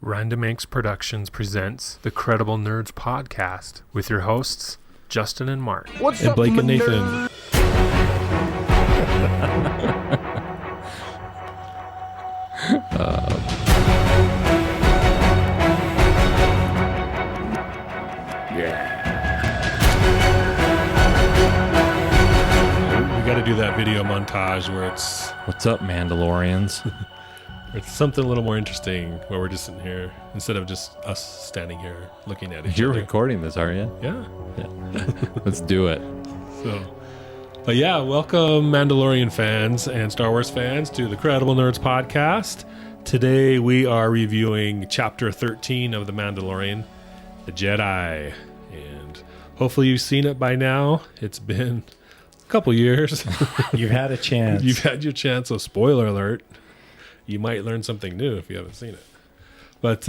Random Inks Productions presents the Credible Nerds podcast with your hosts, Justin and Mark. What's and up, Blake and Nathan. We got to do that video montage where it's What's up, Mandalorians? it's something a little more interesting where we're just sitting here instead of just us standing here looking at each You're other. recording this, are you? Yeah. Let's do it. But yeah, welcome Mandalorian fans and Star Wars fans to the Credible Nerds podcast. Today we are reviewing Chapter 13 of The Mandalorian, The Jedi. And hopefully you've seen it by now. It's been a couple years. You've had a chance. You've had your chance, so spoiler alert. You might learn something new if you haven't seen it. But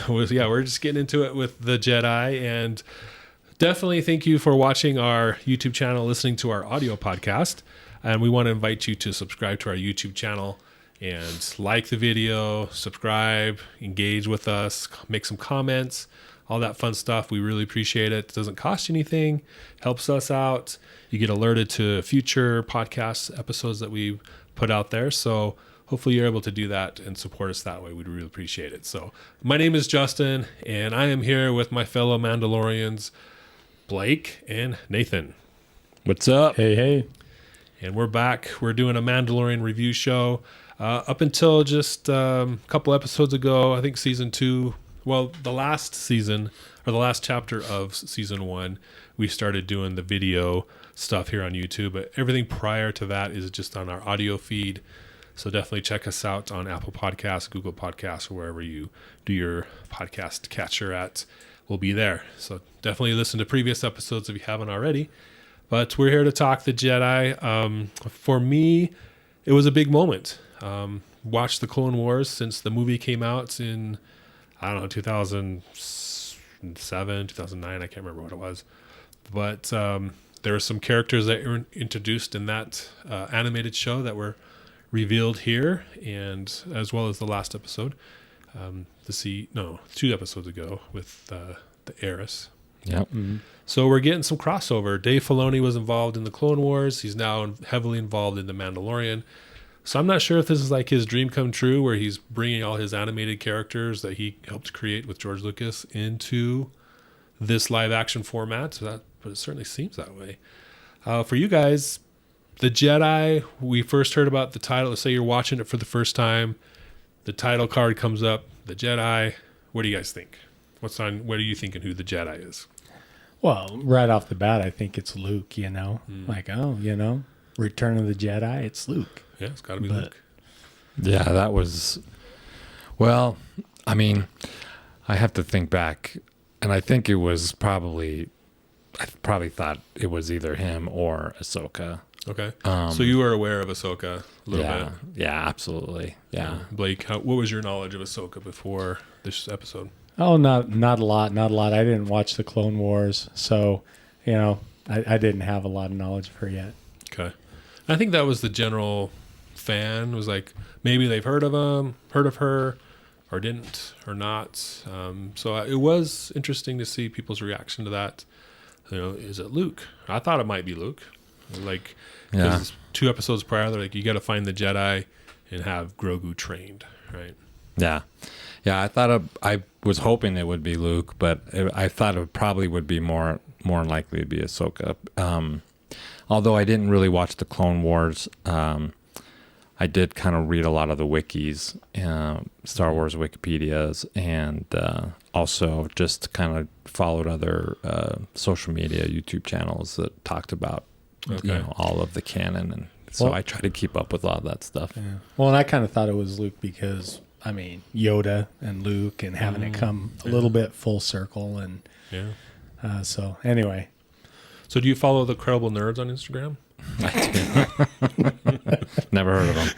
we're just getting into it with The Jedi, and definitely thank you for watching our YouTube channel, listening to our audio podcast. And we want to invite you to subscribe to our YouTube channel and like the video, subscribe, engage with us, make some comments, all that fun stuff. We really appreciate it. It doesn't cost you anything, helps us out. You get alerted to future podcast episodes that we put out there. So hopefully you're able to do that and support us that way. We'd really appreciate it. So my name is Justin, and I am here with my fellow Mandalorians, Blake and Nathan. What's up? Hey. And we're back. We're doing a Mandalorian review show. Up until just a couple episodes ago, I think season 2, well, the last season, or the last chapter of season 1, we started doing the video stuff here on YouTube. But everything prior to that is just on our audio feed. So definitely check us out on Apple Podcasts, Google Podcasts, or wherever you do your podcast catcher at. We'll be there. So definitely listen to previous episodes if you haven't already. But we're here to talk The Jedi. For me, it was a big moment. Watched the Clone Wars since the movie came out in, 2007, 2009. I can't remember what it was. But there were some characters that were introduced in that animated show that were revealed here, and as well as the last episode. 2 episodes ago with the heiress. Yep. Mm-hmm. So we're getting some crossover. Dave Filoni was involved in the Clone Wars. He's now heavily involved in the Mandalorian. So I'm not sure if this is like his dream come true, where he's bringing all his animated characters that he helped create with George Lucas into this live action format. But it certainly seems that way. For you guys, The Jedi, we first heard about the title. Let's say you're watching it for the first time. The title card comes up, The Jedi. What do you guys think? What are you thinking who the Jedi is? Well, right off the bat, I think it's Luke, Return of the Jedi, it's Luke. Yeah, it's got to be Luke. Yeah, that was... Well, I mean, I have to think back, and I think it was probably... I probably thought it was either him or Ahsoka. Okay. So you were aware of Ahsoka a little bit. Yeah, absolutely. Yeah. Blake, what was your knowledge of Ahsoka before this episode? Oh, not a lot. I didn't watch the Clone Wars, so, I didn't have a lot of knowledge of her yet. Okay. I think that was the general fan, was like, maybe they've heard of her, or didn't, or not. So it was interesting to see people's reaction to that. Is it Luke? I thought it might be Luke. Like, because 2 episodes prior, they're like, you got to find the Jedi and have Grogu trained, right? Yeah. I thought I was hoping it would be Luke, but I thought it probably would be more likely to be Ahsoka. Although I didn't really watch the Clone Wars, I did kind of read a lot of the wikis, Star Wars Wikipedias, and also just kind of followed other social media YouTube channels that talked about all of the canon, and so I try to keep up with all of that stuff. Yeah. Well, and I kind of thought it was Luke because, Yoda and Luke and having it come a little bit full circle, and so anyway. So do you follow the Credible Nerds on Instagram? I do. Never heard of them.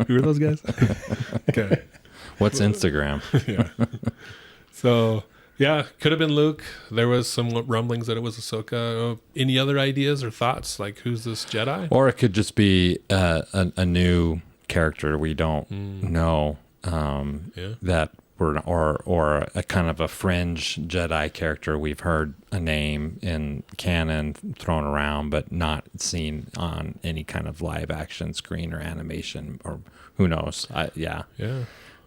Who are those guys? Okay. What's Instagram? Yeah. So, could have been Luke. There was some rumblings that it was Ahsoka. Any other ideas or thoughts? Like, who's this Jedi? Or it could just be a new character we don't know that were, or a kind of a fringe Jedi character. We've heard a name in canon thrown around, but not seen on any kind of live action screen or animation, or who knows.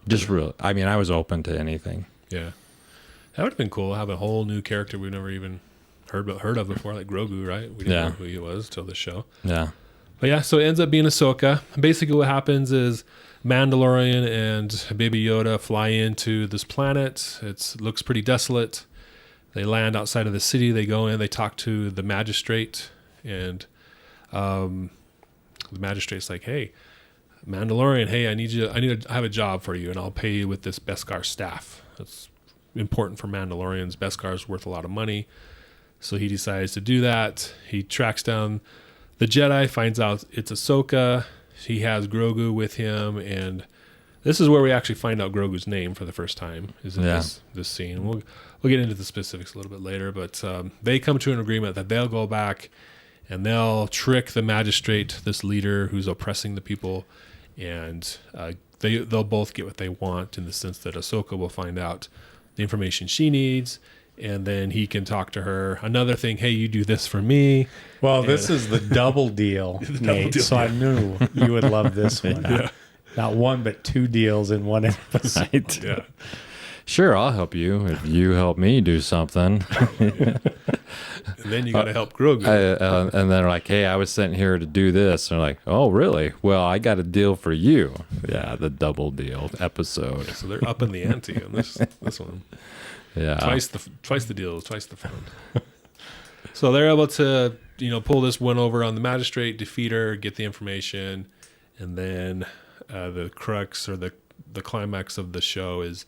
Just real. I mean, I was open to anything. Yeah, that would have been cool. Have a whole new character we've never even heard of before, like Grogu, right? We didn't know who he was till the show. Yeah. But yeah, so it ends up being Ahsoka. Basically what happens is Mandalorian and Baby Yoda fly into this planet. It looks pretty desolate. They land outside of the city. They go in, they talk to the magistrate, and the magistrate's like, hey, Mandalorian, hey, I need to have a job for you, and I'll pay you with this Beskar staff. That's important for Mandalorians. Beskar's worth a lot of money. So he decides to do that. He tracks down the Jedi, finds out it's Ahsoka. He has Grogu with him, and this is where we actually find out Grogu's name for the first time, is in this scene. We'll get into the specifics a little bit later, but they come to an agreement that they'll go back and they'll trick the magistrate, this leader who's oppressing the people, and they'll both get what they want, in the sense that Ahsoka will find out the information she needs, and then he can talk to her. Another thing, hey, you do this for me. Well, this is the double deal, Nate. So I knew you would love this one. Yeah. Not one, but two deals in one episode. Yeah. Sure, I'll help you if you help me do something. And then you got to help Grogu. And they're like, hey, I was sent here to do this. And they're like, oh, really? Well, I got a deal for you. Yeah, the double deal episode. So they're upping the ante on this one. Yeah. Twice the deals, twice the fun. So they're able to, pull this one over on the magistrate, defeat her, get the information, and then the crux, or the climax of the show, is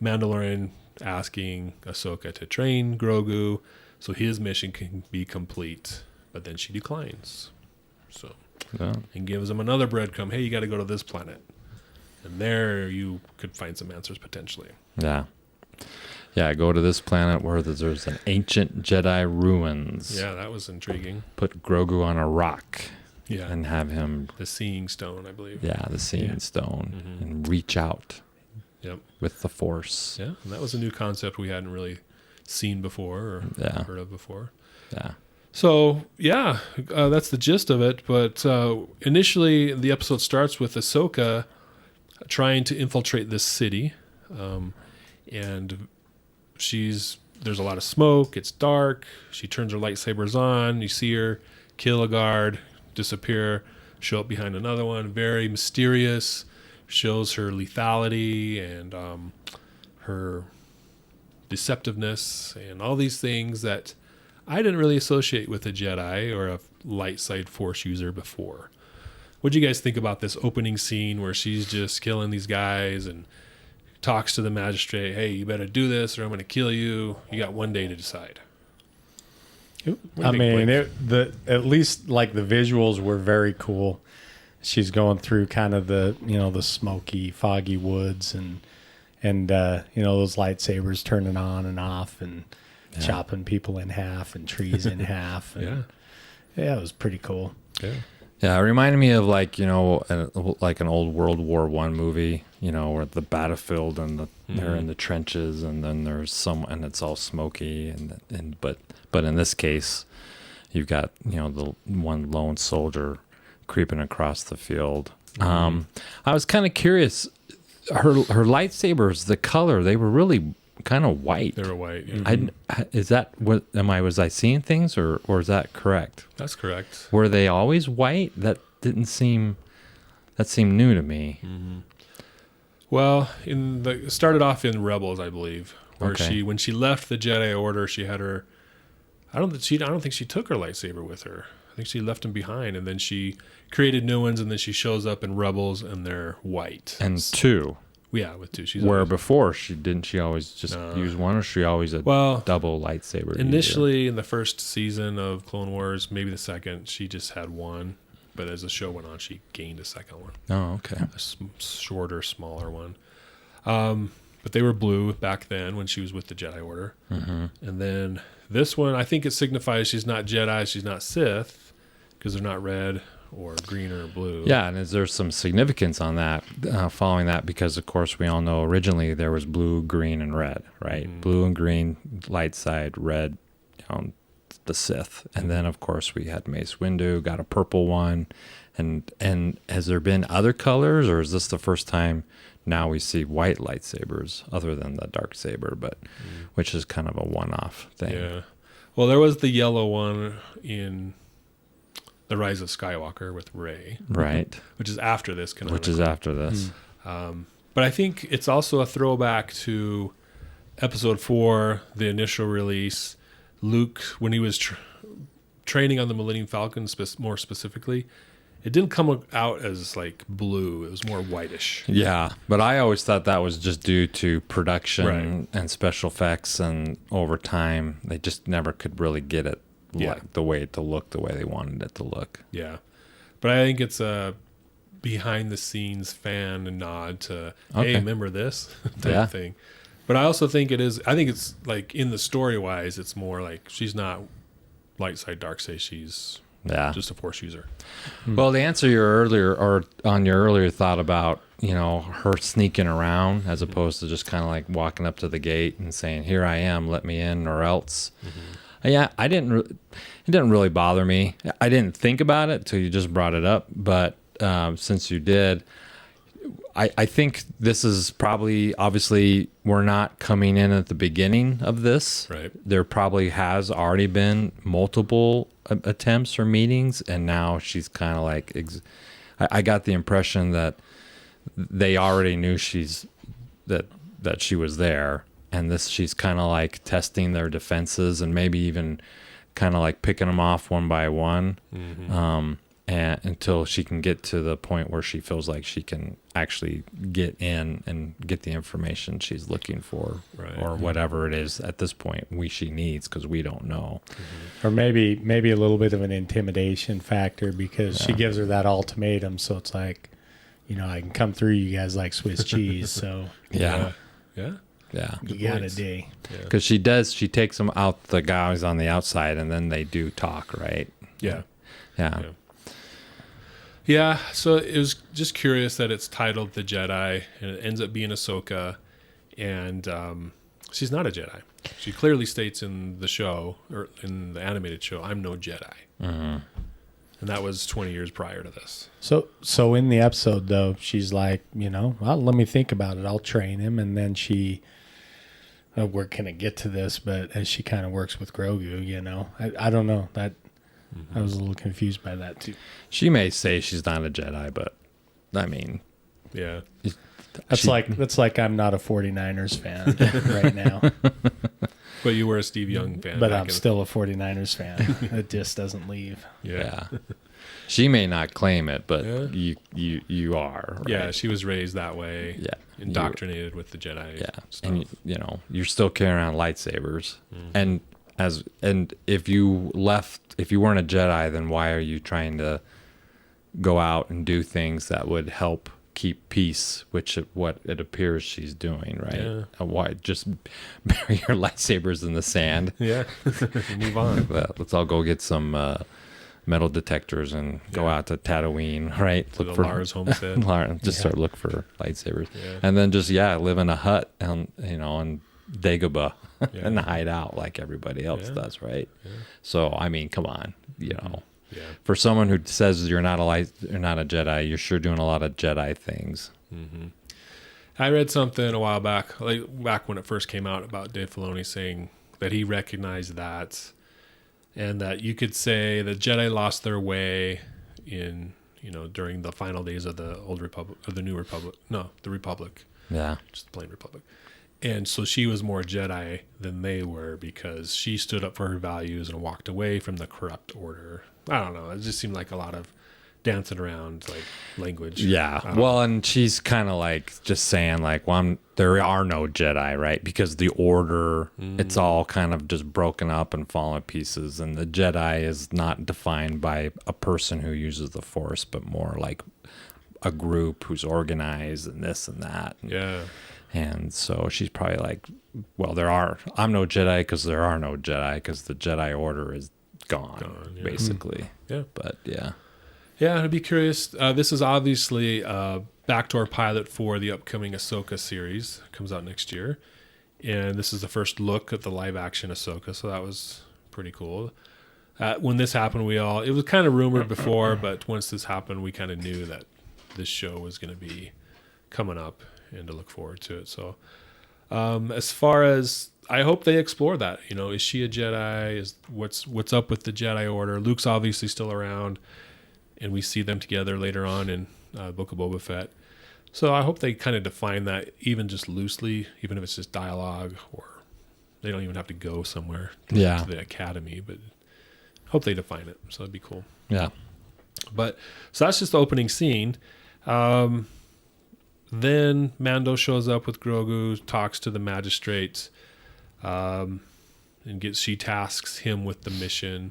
Mandalorian asking Ahsoka to train Grogu so his mission can be complete, but then she declines. And gives him another breadcrumb. Hey, you got to go to this planet, and there you could find some answers potentially. Yeah. Yeah, go to this planet where there's an ancient Jedi ruins. Yeah, that was intriguing. Put Grogu on a rock. Yeah. And have him... The Seeing Stone, I believe. Yeah, the Seeing Stone. Mm-hmm. And reach out. Yep. With the Force. Yeah, and that was a new concept we hadn't really seen before or heard of before. Yeah. So, that's the gist of it. But initially, the episode starts with Ahsoka trying to infiltrate this city. And there's a lot of smoke. It's dark. She turns her lightsabers on. You see her kill a guard, disappear, show up behind another one. Very mysterious. Shows her lethality and her deceptiveness and all these things that I didn't really associate with a Jedi or a light side Force user before. What do you guys think about this opening scene where she's just killing these guys and talks to the magistrate? Hey, you better do this or I'm going to kill you. You got one day to decide. I mean, at least like the visuals were very cool. She's going through kind of the the smoky, foggy woods and those lightsabers turning on and off and chopping people in half and trees in half. And it was pretty cool. Yeah, it reminded me of like an old World War I movie, where the battlefield and they're in the trenches, and then there's and it's all smoky, but in this case, you've got the one lone soldier creeping across the field. I was kind of curious. Her lightsabers, the color, they were really kind of white. They were white. Yeah. Is that what? Was I seeing things, or is that correct? That's correct. Were they always white? That seemed new to me. Mm-hmm. Well, started off in Rebels, I believe, where when she left the Jedi Order, she had her. I don't think she took her lightsaber with her. I think she left them behind, and then she created new ones, and then she shows up in Rebels, and they're white. And two. Yeah, with two. Before she always just use one, or she always double lightsaber? Initially, in the first season of Clone Wars, maybe the second, she just had one. But as the show went on, she gained a second one. Oh, okay. A shorter, smaller one. But they were blue back then when she was with the Jedi Order. Mm-hmm. And then this one, I think it signifies she's not Jedi, she's not Sith, because they're not red or green or blue. Yeah, and is there some significance on that, following that? Because, of course, we all know originally there was blue, green, and red, right? Blue and green, light side, red, the Sith. And then, of course, we had Mace Windu, got a purple one. And has there been other colors, or is this the first time now we see white lightsabers other than the dark saber, but which is kind of a one-off thing? Yeah. Well, there was the yellow one in The Rise of Skywalker with Rey. Right. Which is after this. Which is after this. But I think it's also a throwback to Episode 4, the initial release. Luke, when he was training on the Millennium Falcon, more specifically, it didn't come out as like blue. It was more whitish. Yeah, but I always thought that was just due to production and special effects, and over time they just never could really get it like the way they wanted it to look. Yeah, but I think it's a behind the scenes fan nod to hey, remember this type thing. But I also think it is. I think it's like in the story wise, it's more like she's not light side dark side. She's just a Force user. Well, to answer your earlier thought about her sneaking around as opposed to just kind of like walking up to the gate and saying, "Here I am, let me in," or else. Yeah, it didn't really bother me. I didn't think about it till you just brought it up, but since you did. I think this is probably, obviously, we're not coming in at the beginning of this. Right. There probably has already been multiple attempts or meetings, and now she's kind of like, I got the impression that they already knew that she was there, and she's kind of like testing their defenses and maybe even kind of like picking them off one by one. And until she can get to the point where she feels like she can actually get in and get the information she's looking for, or whatever it is at this point she needs, because we don't know. Or maybe a little bit of an intimidation factor, because she gives her that ultimatum, so it's like, I can come through you guys like Swiss cheese. So you got a day. Because she takes them out, the guys on the outside, and then they do talk, right? Yeah, so it was just curious that it's titled The Jedi, and it ends up being Ahsoka, and she's not a Jedi. She clearly states in the show, or in the animated show, "I'm no Jedi." And that was 20 years prior to this. So in the episode, though, she's like, well, let me think about it. I'll train him, and then we're going to get to this, but as she kind of works with Grogu, I don't know. I was a little confused by that too. She may say she's not a Jedi, but I mean, that's like I'm not a 49ers fan right now. But you were a Steve Young fan. But I'm still a 49ers fan. It just doesn't leave. Yeah. She may not claim it, but you are. Right? Yeah, she was raised that way. Yeah. Indoctrinated with the Jedi. Yeah. Stuff. And you're still carrying around lightsabers. And if you weren't a Jedi, then why are you trying to go out and do things that would help keep peace, what it appears she's doing, right? Yeah. Why just bury your lightsabers in the sand? Yeah. Move on. Let's all go get some metal detectors and go out to Tatooine, right? Look for Lars homestead. Start look for lightsabers, Yeah. and then just live in a hut and in Dagobah and hide out like everybody else does, right? Yeah. So I mean, come on, for someone who says you're not a Jedi, you're sure doing a lot of Jedi things. I read something a while back, back when it first came out, about Dave Filoni saying that he recognized that, and that you could say the Jedi lost their way in during the final days of the Old Republic, or the New Republic. No, the Republic. Yeah, just the plain Republic. And so she was more Jedi than they were, because she stood up for her values and walked away from the corrupt order. I don't know. It just seemed like a lot of dancing around language. Yeah. Well, and she's kind of like just saying there are no Jedi, right? Because the order, it's all kind of just broken up and fallen to pieces. And the Jedi is not defined by a person who uses the Force, but more like a group who's organized and this and that. And so she's probably like, well, I'm no Jedi because there are no Jedi, because the Jedi Order is gone basically. Yeah. But yeah. Yeah, I'd be curious. This is obviously a backdoor pilot for the upcoming Ahsoka series. It comes out next year. And this is the first look at the live action Ahsoka, so that was pretty cool. When this happened, it was kind of rumored before, but once this happened, we kind of knew that this show was going to be coming up and to look forward to it. So as far as, I hope they explore that. Is she a Jedi? What's up with the Jedi Order? Luke's obviously still around, and we see them together later on in Book of Boba Fett. So I hope they kind of define that even just loosely, even if it's just dialogue, or they don't even have to go somewhere to the academy, but hope they define it. So that'd be cool. Yeah. But so that's just the opening scene. Then Mando shows up with Grogu, talks to the magistrates, and she tasks him with the mission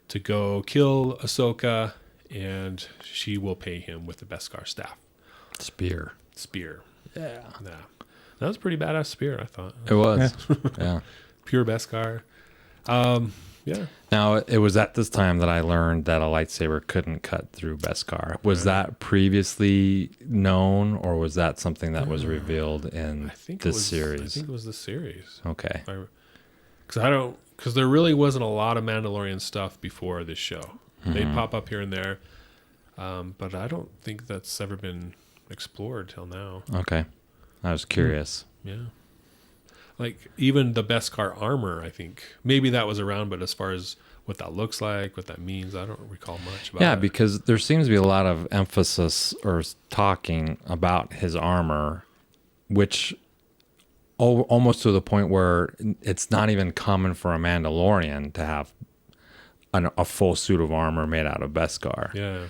to go kill Ahsoka, and she will pay him with the Beskar staff. Spear. Yeah. That was a pretty badass spear, I thought. It was. Yeah. Pure Beskar. Yeah. Now, it was at this time that I learned that a lightsaber couldn't cut through Beskar. Was that previously known, or was that something that was revealed in this series? I think it was the series. Okay. Because there really wasn't a lot of Mandalorian stuff before this show. They'd pop up here and there, but I don't think that's ever been explored till now. Okay. I was curious. Yeah. Like even the Beskar armor, I think maybe that was around, but as far as what that looks like, what that means, I don't recall much about it. Yeah, because there seems to be a lot of emphasis or talking about his armor, which almost to the point where it's not even common for a Mandalorian to have a full suit of armor made out of Beskar. Yeah.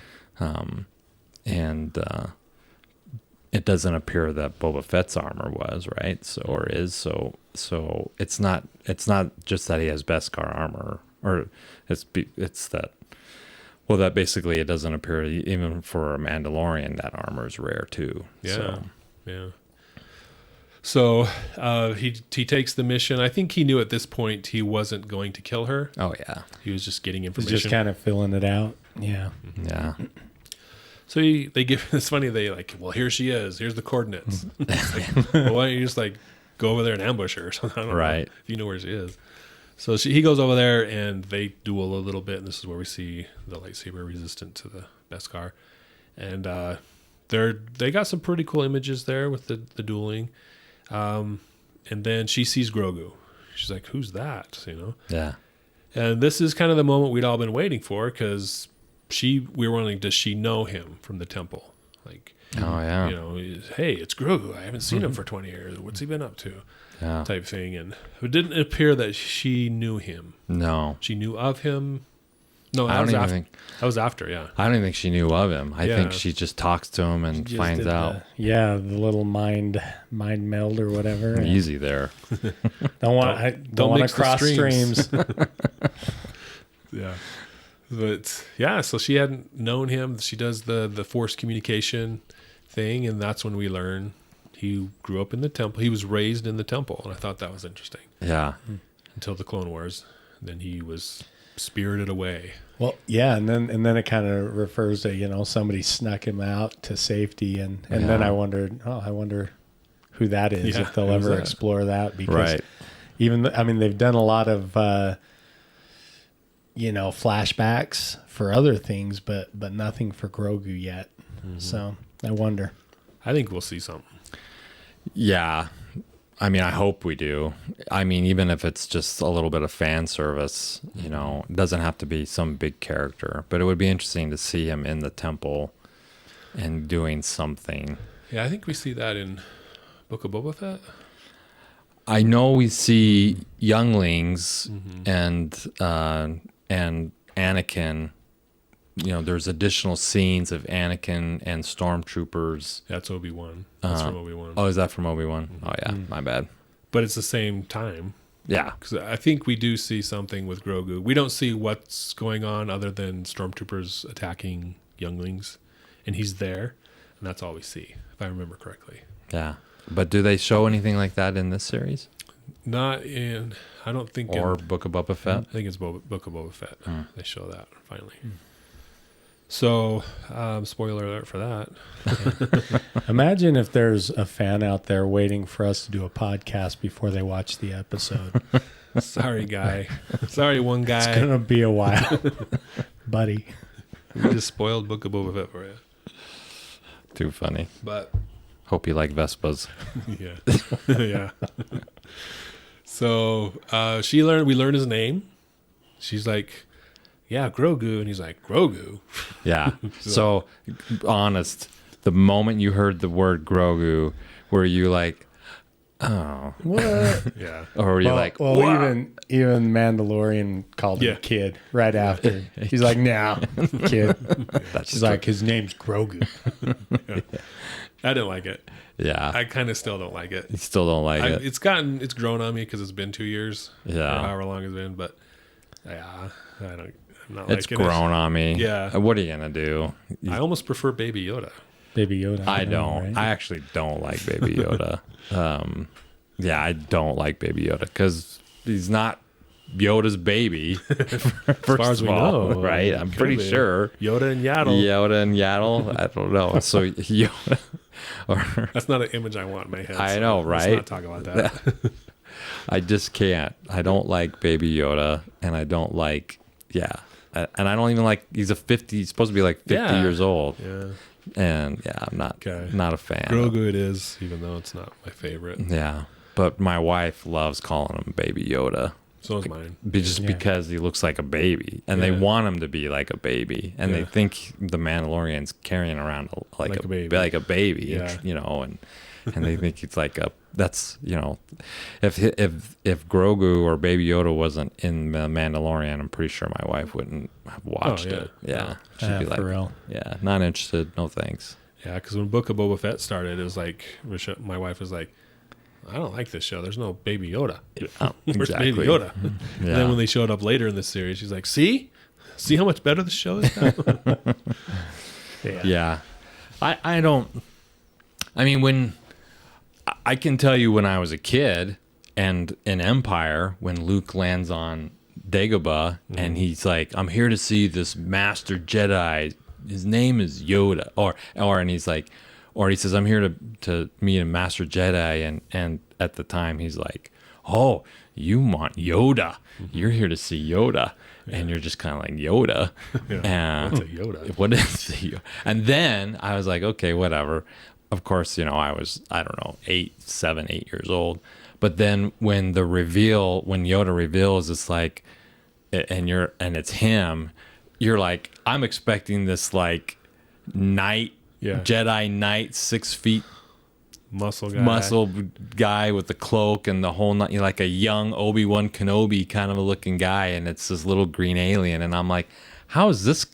And it doesn't appear that Boba Fett's armor was, right? So it's not just that he has Beskar armor, or it's that, well, that basically it doesn't appear even for a Mandalorian that armor is rare too. Yeah. So he takes the mission. I think he knew at this point he wasn't going to kill her. Oh yeah. He was just getting He's information. just kind of filling it out. Yeah. Yeah. So they give, it's funny, they like, well, here she is. Here's the coordinates. Like, well, why don't you just like go over there and ambush her or something? I don't know, if you know where she is. So he goes over there and they duel a little bit. And this is where we see the lightsaber resistant to the Beskar. And they got some pretty cool images there with the dueling. And then she sees Grogu. She's like, who's that? Yeah. And this is kind of the moment we'd all been waiting for, because we were wondering, does she know him from the temple? Like, oh yeah, hey, it's Grogu. I haven't seen him for 20 years. What's he been up to? Yeah. Type thing. And it didn't appear that she knew him. No. She knew of him. No, I don't even think that was after. Yeah. I don't even think she knew of him. I think she just talks to him and finds out. The little mind meld or whatever. Easy there. Don't want to cross streams. Yeah. But yeah, so she hadn't known him. She does the forced communication thing, and that's when we learn he grew up in the temple. He was raised in the temple, and I thought that was interesting. Yeah. Until the Clone Wars, then he was spirited away. Well, yeah, and then it kind of refers to somebody snuck him out to safety, and then I wonder who that is, if they'll ever explore that, because they've done a lot of flashbacks for other things, but nothing for Grogu yet. So I wonder. I think we'll see something. Yeah. I mean, I hope we do. I mean, even if it's just a little bit of fan service, it doesn't have to be some big character, but it would be interesting to see him in the temple and doing something. Yeah, I think we see that in Book of Boba Fett. I know we see younglings and Anakin. There's additional scenes of Anakin and stormtroopers. That's Obi-Wan. That's from Obi-Wan. Oh, is that from Obi-Wan? Oh, yeah. My bad. But it's the same time. Yeah. Because I think we do see something with Grogu. We don't see what's going on other than stormtroopers attacking younglings. And he's there. And that's all we see, if I remember correctly. Yeah. But do they show anything like that in this series? Not in, I don't think. Or Book of Boba Fett? I think it's Book of Boba Fett. They show that finally. So, spoiler alert for that. Imagine if there's a fan out there waiting for us to do a podcast before they watch the episode. Sorry, guy. Sorry, one guy. It's going to be a while, buddy. We just spoiled Book of Boba Fett for you. Too funny. But hope you like Vespas. Yeah. Yeah. So we learned his name. She's like, yeah, Grogu. And he's like, Grogu? Yeah. So, honest, the moment you heard the word Grogu, were you like, oh. What? Yeah. Or were you like, well, what? even Mandalorian called him kid right after. He's like, nah, kid. She's like, his name's Grogu. Yeah. I didn't like it. Yeah. I kind of still don't like it. You still don't like it. It's grown on me because it's been 2 years. Yeah. Or however long it's been. But yeah, I'm not It's liking grown on me. Yeah. What are you going to do? I almost prefer Baby Yoda. Baby Yoda. I know, don't. right? I actually don't like Baby Yoda. Yeah, I don't like Baby Yoda because he's not Yoda's baby. First far as of we all, know, right? I'm could pretty be. sure. Yoda and Yaddle. Yoda and Yaddle. I don't know. So Yoda. Or That's not an image I want in my head. I so know, let's right? not talk about that. I just can't. I don't like Baby Yoda, and I don't like. Yeah, and I don't even like. He's He's supposed to be like 50 Yeah. years old. Yeah. And yeah, I'm not a fan. Grogu it is, even though it's not my favorite. Yeah, but my wife loves calling him Baby Yoda. So is mine. Because he looks like a baby, and they want him to be like a baby, and they think the Mandalorian's carrying around like a baby, Yeah. you know, and they think it's like that's, you know, if Grogu or Baby Yoda wasn't in the Mandalorian, I'm pretty sure my wife wouldn't have watched it. Yeah, she'd be like, for real. yeah, not interested, no thanks. Yeah, because when Book of Boba Fett started, it was like, my wife was like, I don't like this show. There's no Baby Yoda. Where's Baby Yoda? Yeah. And then when they showed up later in the series, she's like, see how much better the show is now? Yeah. I don't, I mean, when I can tell you when I was a kid and in Empire, when Luke lands on Dagobah and he's like, I'm here to see this master Jedi. His name is Yoda. And he's like, or he says, I'm here to meet a master Jedi. And at the time he's like, oh, you want Yoda. You're here to see Yoda. And you're just kind of like, Yoda. Yeah. What's a Yoda? What is the? And then I was like, okay, whatever. Of course, you know, I was, I don't know, 8 years old. But then when Yoda reveals, it's like, and it's him, you're like, I'm expecting this like Jedi Knight, 6 feet muscle guy with the cloak and the whole night, you know, like a young Obi-Wan Kenobi kind of a looking guy, and it's this little green alien, and I'm like, how is this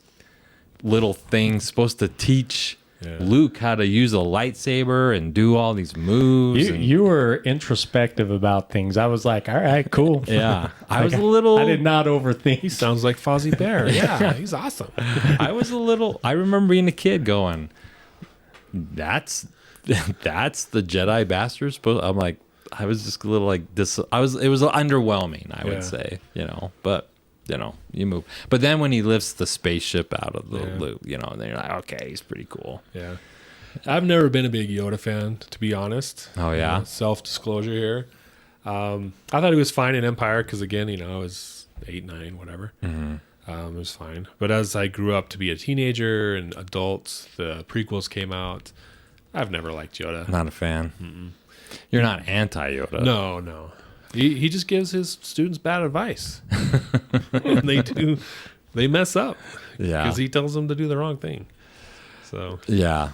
little thing supposed to teach Luke how to use a lightsaber and do all these moves? You were introspective about things. I was like, all right, cool. Yeah, I was a little. I did not overthink. He sounds like Fozzie Bear. Yeah, he's awesome. I remember being a kid going, that's the Jedi Bastard. I'm like, I was just a little like this. It was underwhelming, I would say, you know, but you know, you move. But then when he lifts the spaceship out of the loop, you know, then you're like, okay, he's pretty cool. Yeah. I've never been a big Yoda fan, to be honest. Oh, yeah? You know, self-disclosure here. I thought he was fine in Empire because, again, you know, I was 8, 9, whatever. Mm-hmm. It was fine. But as I grew up to be a teenager and adults, the prequels came out. I've never liked Yoda. Not a fan. Mm-mm. You're not anti-Yoda. No. He just gives his students bad advice. And they mess up. Yeah. Because he tells them to do the wrong thing. So. Yeah.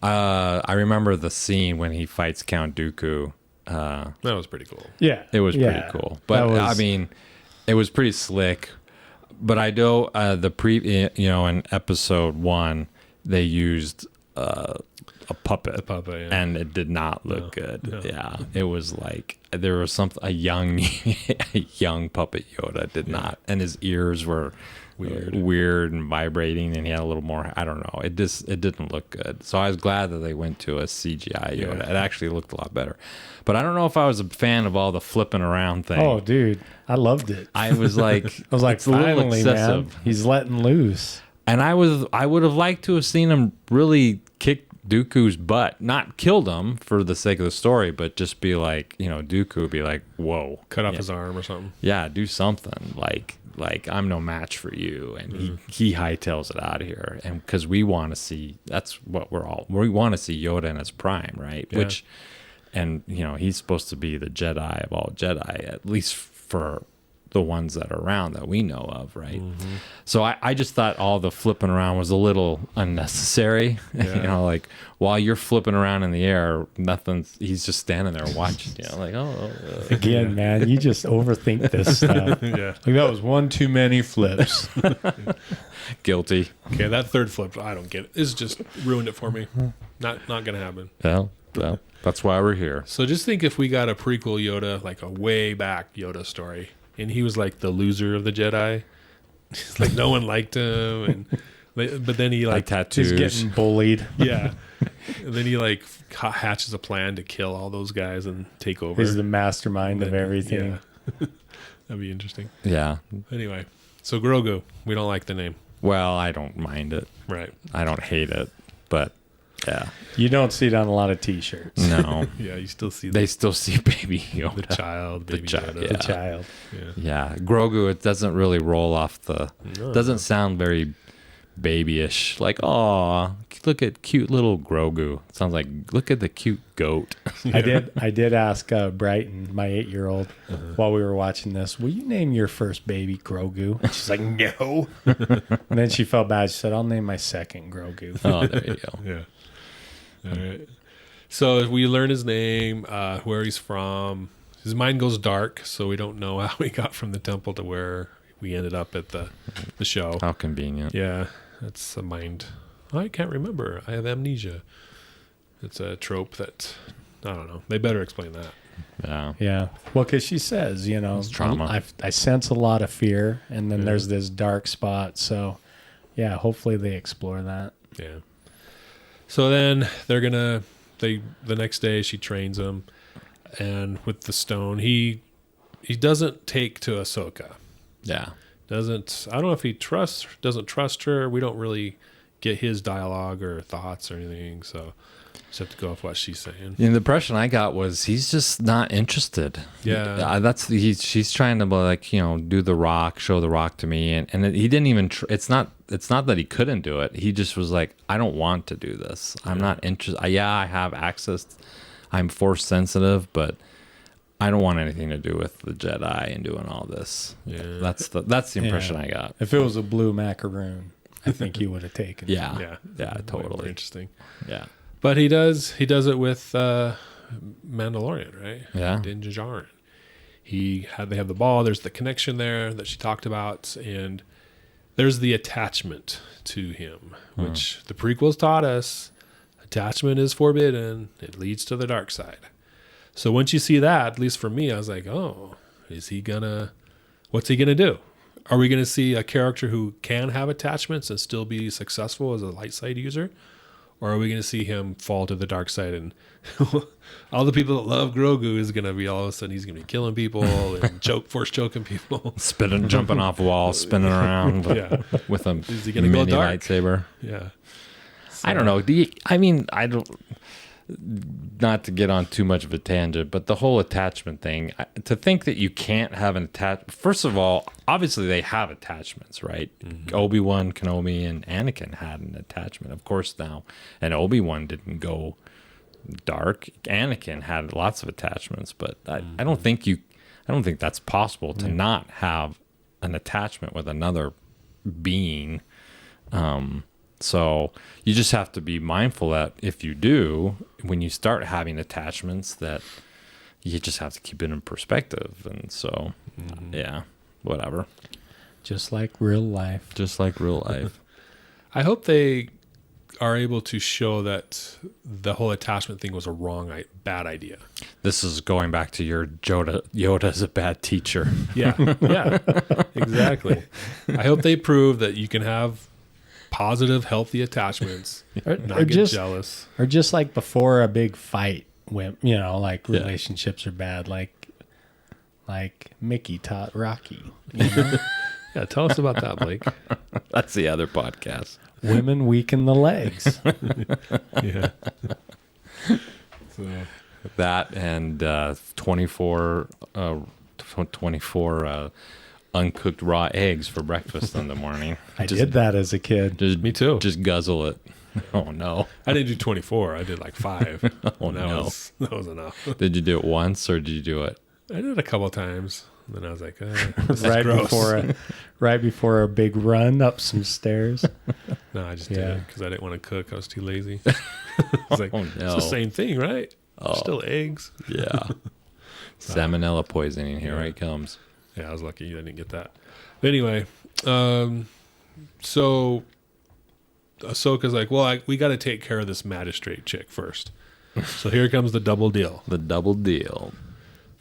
I remember the scene when he fights Count Dooku. That was pretty cool. Yeah. It was pretty cool. But I mean, it was pretty slick. But I know in episode 1, they used a puppet, and it did not look good. No. Yeah, it was like there was a young puppet Yoda did not, and his ears were weird and vibrating, and he had a little more. I don't know. It didn't look good. So I was glad that they went to a CGI Yoda. Yeah. It actually looked a lot better. But I don't know if I was a fan of all the flipping around thing. Oh, dude, I loved it. I was like, finally, man, he's letting loose. And I would have liked to have seen him really kick Dooku's butt, not killed him for the sake of the story, but just be like, Dooku would be like, whoa, cut off his arm or something. Yeah, do something like I'm no match for you, and he hightails it out of here, and because we want to see, that's what we want to see Yoda in his prime, right? Yeah. Which, and he's supposed to be the Jedi of all Jedi, at least for the ones that are around that we know of, right? So I just thought all the flipping around was a little unnecessary. Yeah. Like while you're flipping around in the air, he's just standing there watching, like, Again, man, you just overthink this stuff. Yeah. Like that was one too many flips. Guilty. Okay, that third flip, I don't get it. It's just ruined it for me. Not gonna happen. Well, that's why we're here. So just think if we got a prequel Yoda, like a way back Yoda story, and he was like the loser of the Jedi. It's like no one liked him, but then he like tattoos. He's getting bullied. Yeah. And then he like hatches a plan to kill all those guys and take over. He's the mastermind of everything. Yeah. That'd be interesting. Yeah. Anyway, so Grogu, we don't like the name. Well, I don't mind it. Right. I don't hate it, but yeah. You don't see it on a lot of T-shirts. No. Yeah, you still see They still see Baby Yoda. the child, Baby Yoda. The child. Yeah. Yeah. Grogu, it doesn't really roll off doesn't sound very babyish. Like, oh, look at cute little Grogu. It sounds like, look at the cute goat. I did ask Brighton, my 8-year-old, while we were watching this, will you name your first baby Grogu? And she's like, no. And then she felt bad. She said, I'll name my second Grogu. Oh, there you go. Yeah. All right. So we learn his name, where he's from. His mind goes dark, so we don't know how he got from the temple to where we ended up at the show. How convenient. Yeah, that's a mind. I can't remember. I have amnesia. It's a trope that, I don't know. They better explain that. Yeah. Yeah. Well, because she says, It's trauma. I sense a lot of fear, and then there's this dark spot. So, yeah, hopefully they explore that. Yeah. So then the next day she trains him, and with the stone, he doesn't take to Ahsoka. Yeah. I don't know if he doesn't trust her. We don't really get his dialogue or thoughts or anything, so just have to go off what she's saying. The impression I got was he's just not interested. Yeah. She's trying to like, do the rock, show the rock to me. And he didn't even, it's not that he couldn't do it. He just was like, I don't want to do this. I'm not interested. I have access. I'm force sensitive, but I don't want anything to do with the Jedi and doing all this. Yeah. That's the impression I got. If it was a blue macaroon, I think he would have taken it. Yeah, totally. Interesting. Yeah. But he does it with Mandalorian, right? Yeah. Din Djarin. They have the ball. There's the connection there that she talked about, and there's the attachment to him, which the prequels taught us. Attachment is forbidden. It leads to the dark side. So once you see that, at least for me, I was like, oh, what's he gonna do? Are we gonna see a character who can have attachments and still be successful as a light side user? Or are we gonna see him fall to the dark side and all the people that love Grogu is gonna be all of a sudden he's gonna be killing people and force choking people. Spinning, jumping off walls, spinning around with a Is he gonna go mini dark? lightsaber. Yeah. I don't know. I don't. Not to get on too much of a tangent, but the whole attachment thing, to think that you can't have an attachment. First of all, obviously they have attachments, right? Mm-hmm. Obi-Wan Kenobi and Anakin had an attachment, of course, now. And Obi-Wan didn't go dark. Anakin had lots of attachments, but I don't think that's possible to not have an attachment with another being. So you just have to be mindful that if you do, when you start having attachments, that you just have to keep it in perspective. And so, yeah, whatever. Just like real life. I hope they are able to show that the whole attachment thing was a bad idea. This is going back to your Yoda's a bad teacher. Yeah, exactly. I hope they prove that you can have positive, healthy attachments, not get jealous. Or just like before a big fight went, like relationships are bad, like Mickey taught Rocky. Yeah, tell us about that, Blake. That's the other podcast. Women weaken the legs. Yeah. So, That and 24 uncooked raw eggs for breakfast in the morning. I did that as a kid. me too. Just guzzle it. Oh, no. I didn't do 24. I did like 5. Oh, that no. that was enough. Did you do it once or did you do it? I did it a couple of times. And then I was like, this is gross. right before a big run up some stairs. No, I just did Yeah. it because I didn't want to cook. I was too lazy. I was like, Oh, no. it's the same thing, right? Oh. Still eggs. Yeah. Salmonella poisoning. Here it comes. Yeah, I was lucky I didn't get that. But anyway, so Ahsoka's like, well, we got to take care of this magistrate chick first. So here comes the double deal. The double deal.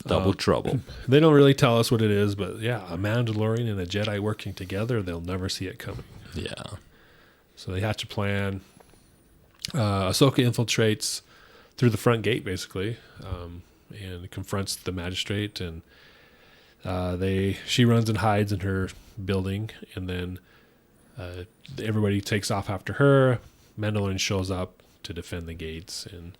Double trouble. They don't really tell us what it is, but yeah, a Mandalorian and a Jedi working together, they'll never see it coming. Yeah. So they hatch a plan. Ahsoka infiltrates through the front gate, basically, and confronts the magistrate. And she runs and hides in her building, and then everybody takes off after her. Mandalorian shows up to defend the gates, and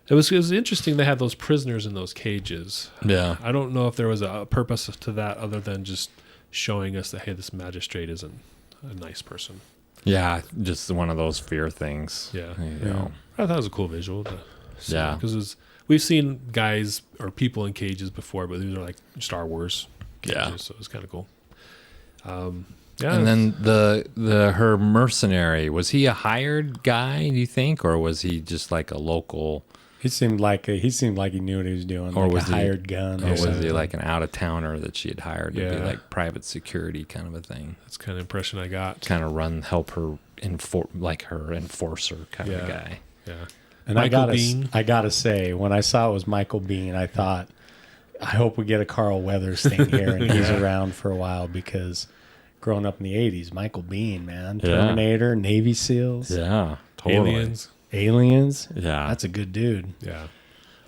it was interesting. They had those prisoners in those cages. Yeah. I don't know if there was a purpose to that other than just showing us that, hey, this magistrate isn't a nice person. Yeah. Just one of those fear things. Yeah. You know. I thought it was a cool visual. Yeah. Because we've seen guys or people in cages before, but these are like Star Wars cages, Yeah. so it's kind of cool. And then her mercenary, was he a hired guy, do you think, or was he just like a local? He seemed like he knew what he was doing, Or like was a hired gun. Or was something. he like an out of towner that she had hired to be Yeah. like private security kind of a thing? That's kind of impression I got. Kind of help her like her enforcer kind of guy. Yeah. And Michael Biehn. I gotta say, when I saw it was Michael Biehn, I thought, I hope we get a Carl Weathers thing here, and he's around for a while, because growing up in the '80s, Michael Biehn, man, Yeah. Terminator, Navy SEALs, Yeah, totally. Aliens. Yeah, That's a good dude. Yeah.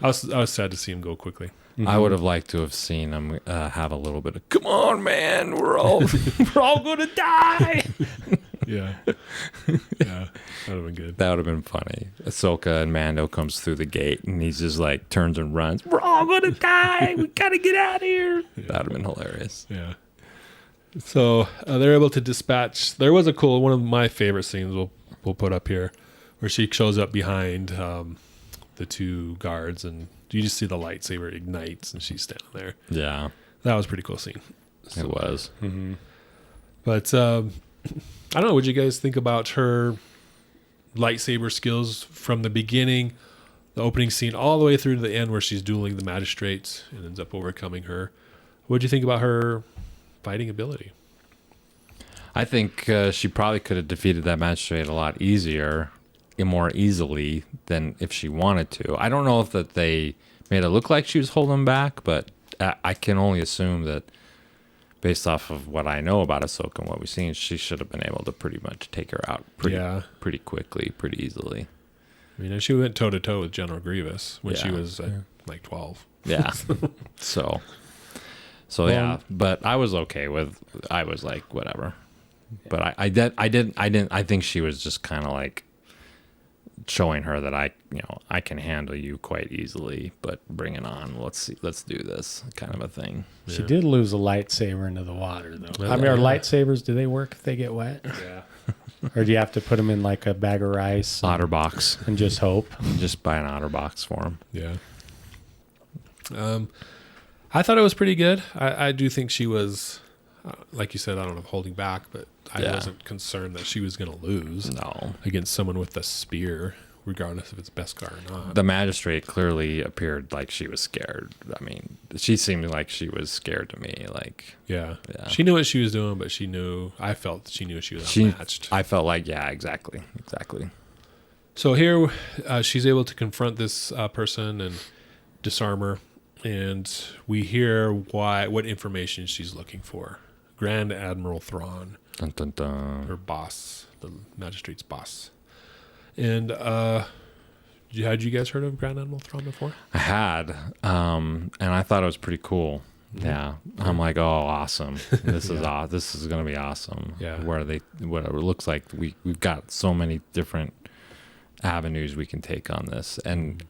I was sad to see him go quickly. I would have liked to have seen him have a little bit of, come on, man, we're all gonna die. Yeah. Yeah. That would have been good. That would have been funny. Ahsoka and Mando comes through the gate and he's just like turns and runs. We're all gonna die. We gotta get out of here. Yeah. That would have been hilarious. Yeah. So they're able to dispatch. There was a cool one of my favorite scenes. We'll put up here, where she shows up behind the two guards, and you just see the lightsaber ignites, and she's standing there. Yeah, That was a pretty cool scene. it was. Mm-hmm. But I don't know. What you guys think about her lightsaber skills from the beginning, the opening scene, all the way through to the end, where she's dueling the magistrates and ends up overcoming her? What do you think about her fighting ability? I think she probably could have defeated that magistrate a lot easier and more easily than if she wanted to. I don't know if that they made it look like she was holding back, but I can only assume that based off of what I know about Ahsoka and what we've seen, she should have been able to pretty much take her out pretty quickly, pretty easily. I mean, she went toe to toe with General Grievous when she Yeah. was like 12. Yeah. So yeah, but I was okay with. I was like, whatever. But I think she was just kind of like showing her that I can handle you quite easily. But bring it on. Let's do this kind of a thing. She did lose a lightsaber into the water, though. Yeah. I mean, are lightsabers, do they work if they get wet? Yeah. Or do you have to put them in like a bag of rice Otter box. and just hope? Just buy an otter box for him. Yeah. I thought it was pretty good. I do think she was, like you said, I don't know, holding back, but I Yeah. wasn't concerned that she was going to lose No. against someone with a spear, regardless if it's Beskar or not. The magistrate clearly appeared like she was scared. I mean, she seemed like she was scared to me. Like, Yeah. Yeah. She knew what she was doing, but I felt she knew she was outmatched. I felt like, yeah, exactly. So here, she's able to confront this person and disarm her, and we hear what information she's looking for. Grand Admiral Thrawn, Dun, dun, dun. her boss, the magistrate's boss. And had you guys heard of Grand Admiral Thrawn before? I had, and I thought it was pretty cool. Yeah, I'm like, oh, awesome! This is this is gonna be awesome. Yeah, what it looks like we've got so many different avenues we can take on this, and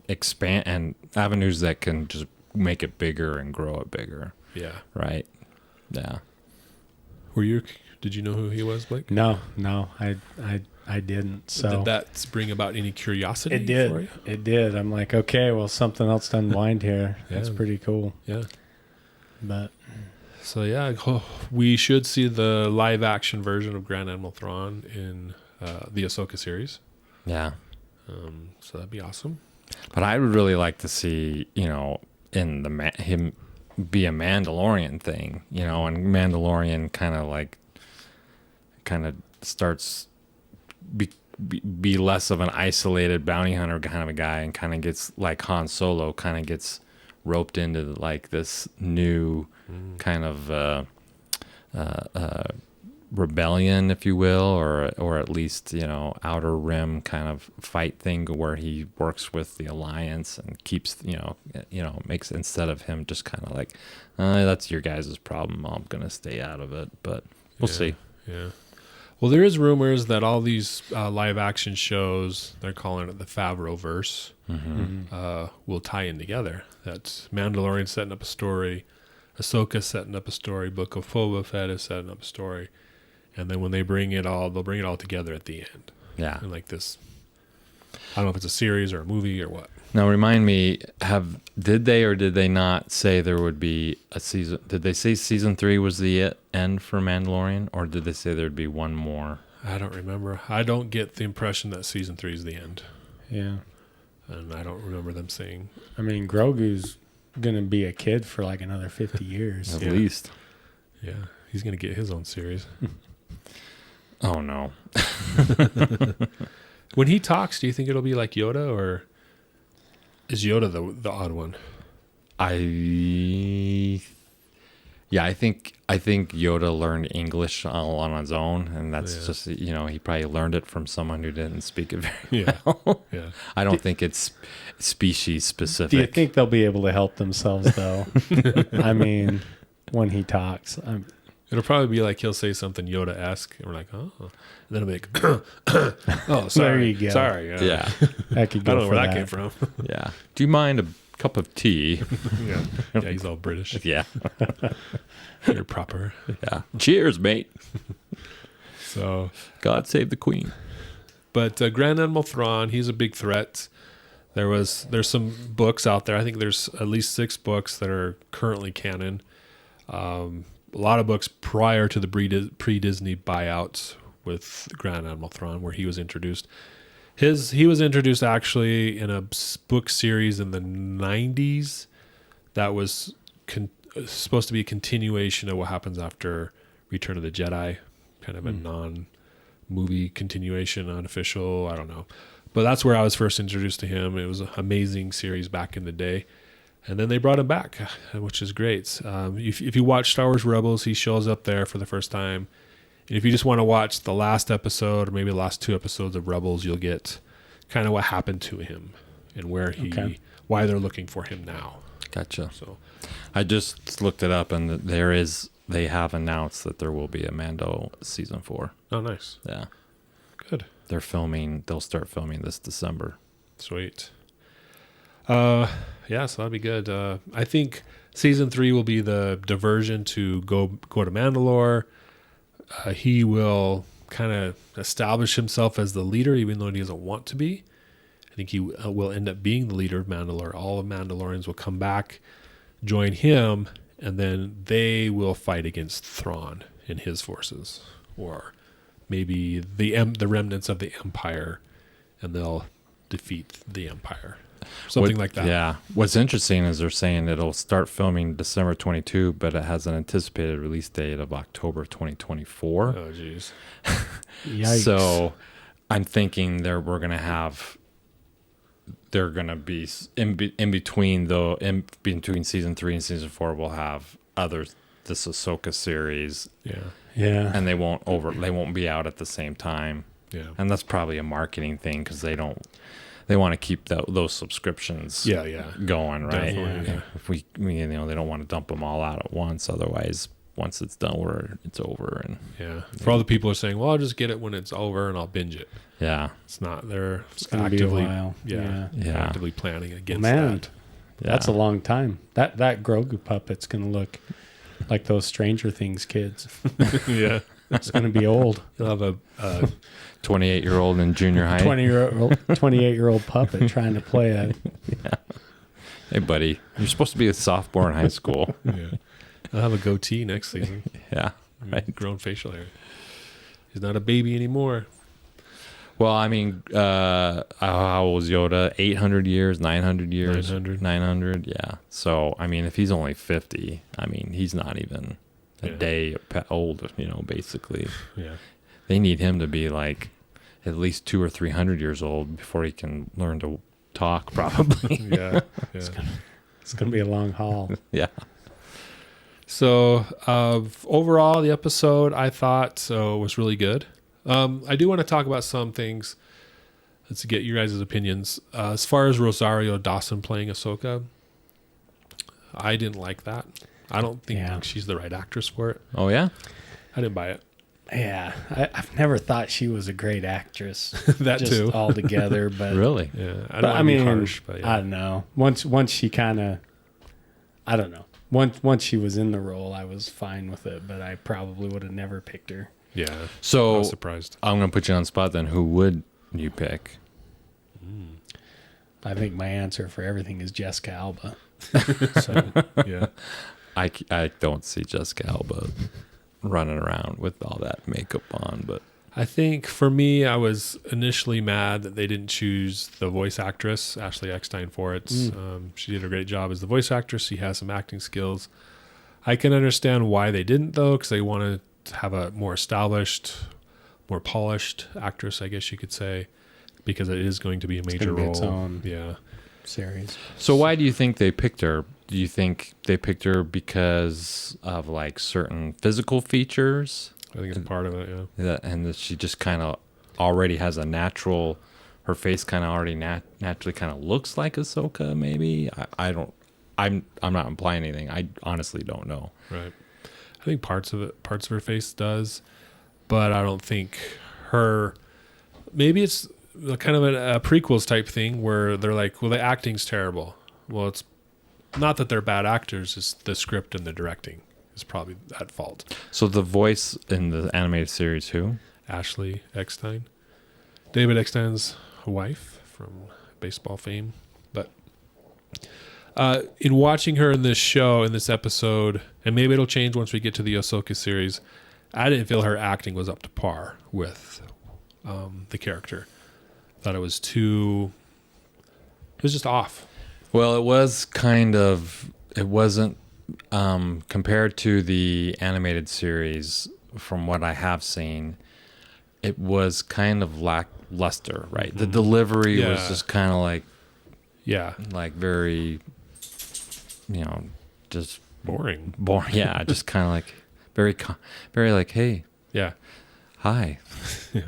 expand, and avenues that can just make it bigger and grow it bigger. Yeah, right. Yeah. Did you know who he was, Blake? No, I didn't. So did that bring about any curiosity? It did. For you? It did. I'm like, okay, well, something else to unwind here. Yeah. That's pretty cool. Yeah. But so yeah, we should see the live action version of Grand Admiral Thrawn in the Ahsoka series. Yeah. So that'd be awesome. But I would really like to see, in him be a Mandalorian thing, and Mandalorian kind of starts be less of an isolated bounty hunter kind of a guy, and kind of gets like Han Solo, kind of gets roped into like this new kind of rebellion, if you will, or at least outer rim kind of fight thing where he works with the Alliance and keeps makes, instead of him just kind of like that's your guys' problem, I'm gonna stay out of it, but we'll see. Yeah. Well, there is rumors that all these live action shows, they're calling it the Favreau-verse, will tie in together. That's Mandalorian setting up a story, Ahsoka setting up a story, Book of Boba Fett is setting up a story, and then when they they'll bring it all together at the end. Yeah. And like this, I don't know if it's a series or a movie or what. Now remind me, did they or did they not say there would be a season? Did they say season 3 was the end for Mandalorian, or did they say there'd be one more? I don't remember. I don't get the impression that season 3 is the end. Yeah. And I don't remember them saying. I mean, Grogu's gonna be a kid for like another 50 years At least. Yeah, he's gonna get his own series. Oh no. When he talks, do you think it'll be like Yoda, or is Yoda the odd one? I think Yoda learned English all on his own, and that's just he probably learned it from someone who didn't speak it very well. Yeah. I don't think it's species specific. Do you think they'll be able to help themselves though? I mean, when he talks, It'll probably be like he'll say something Yoda-esque, and we're like, oh. And then it'll be like, oh, sorry. There you go. Sorry. Yeah. that could go. I don't know where that that came from. Yeah. Do you mind a cup of tea? Yeah, he's all British. Yeah. You're proper. Yeah. Cheers, mate. So, God save the Queen. but Grand Admiral Thrawn, he's a big threat. There's some books out there. I think there's at least 6 books that are currently canon. A lot of books prior to the pre-Disney buyouts with Grand Admiral Thrawn, where he was introduced. He was introduced actually in a book series in the 90s that was supposed to be a continuation of what happens after Return of the Jedi, kind of a non-movie continuation, unofficial, I don't know. But that's where I was first introduced to him. It was an amazing series back in the day. And then they brought him back, which is great. If you watch Star Wars Rebels, he shows up there for the first time. And if you just want to watch the last episode or maybe the last 2 episodes of Rebels, you'll get kind of what happened to him and why they're looking for him now. Gotcha. So I just looked it up, and they have announced that there will be a Mando season 4. Oh, nice. Yeah. Good. They'll start filming this December. Sweet. Yeah, so that'll be good. I think season 3 will be the diversion to go to Mandalore. He will kind of establish himself as the leader, even though he doesn't want to be. I think he will end up being the leader of Mandalore. All of Mandalorians will come back, join him, and then they will fight against Thrawn and his forces, or maybe the remnants of the Empire, and they'll defeat the Empire. Something like that. Yeah. What's interesting is they're saying it'll start filming December 22, but it has an anticipated release date of October 2024. Oh, jeez. Yikes. So I'm thinking they're going to be in between season 3 and season 4. We'll have this Ahsoka series. Yeah. And they won't be out at the same time. Yeah. And that's probably a marketing thing, because they they want to keep those subscriptions going, right? Definitely, yeah. If we they don't want to dump them all out at once. Otherwise, once it's done, it's over. And for all the people who are saying, well, I'll just get it when it's over and I'll binge it. Yeah, it's not. They're going to be a while. Actively planning against that. That's a long time. That Grogu puppet's going to look like those Stranger Things kids. Yeah. It's going to be old. You'll have a 28-year-old in junior high. 28-year-old puppet trying to play a... Yeah. Hey, buddy. You're supposed to be a sophomore in high school. Yeah. I'll have a goatee next season. Yeah. Right. Grown facial hair. He's not a baby anymore. Well, I mean, how old was Yoda? 800 years? 900 years? 900, yeah. So, I mean, if he's only 50, I mean, he's not even a day old, basically. Yeah. They need him to be like at least 200 or 300 years old before he can learn to talk, probably. Yeah. It's gonna be a long haul. Yeah. So, overall, the episode I thought was really good. I do want to talk about some things. Let's get your guys' opinions. As far as Rosario Dawson playing Ahsoka, I didn't like that. I don't think she's the right actress for it. Oh, yeah? I didn't buy it. Yeah. I've never thought she was a great actress. That just too. altogether. But really? Yeah. I don't want to be harsh, but yeah. I don't know. Once she kind of, I don't know. Once she was in the role, I was fine with it, but I probably would have never picked her. Yeah. So I was surprised. I'm going to put you on the spot then. Who would you pick? I think my answer for everything is Jessica Alba. So, yeah. I don't see Jessica Alba running around with all that makeup on, but I think for me, I was initially mad that they didn't choose the voice actress, Ashley Eckstein, for it. She did a great job as the voice actress. She has some acting skills. I can understand why they didn't, though, because they wanted to have a more established, more polished actress, I guess you could say, because it is going to be a major role. Its own series. So why do you think they picked her? Do you think they picked her because of like certain physical features? I think it's part of it, And that she just kind of already has a natural, her face kind of already naturally kind of looks like Ahsoka, maybe? I'm not implying anything. I honestly don't know. Right. I think parts of her face does, but I don't think maybe it's kind of a prequels type thing where they're like, well, the acting's terrible. Well, it's not that they're bad actors, it's the script and the directing is probably at fault. So the voice in the animated series, who? Ashley Eckstein. David Eckstein's wife from baseball fame. But in watching her in this show, in this episode, and maybe it'll change once we get to the Ahsoka series, I didn't feel her acting was up to par with the character. Thought it was just off. Well, it wasn't compared to the animated series, from what I have seen, it was kind of lackluster, right? Mm-hmm. The delivery was just kind of like very, just boring. Yeah, just kind of like very like, hey, hi. Yeah.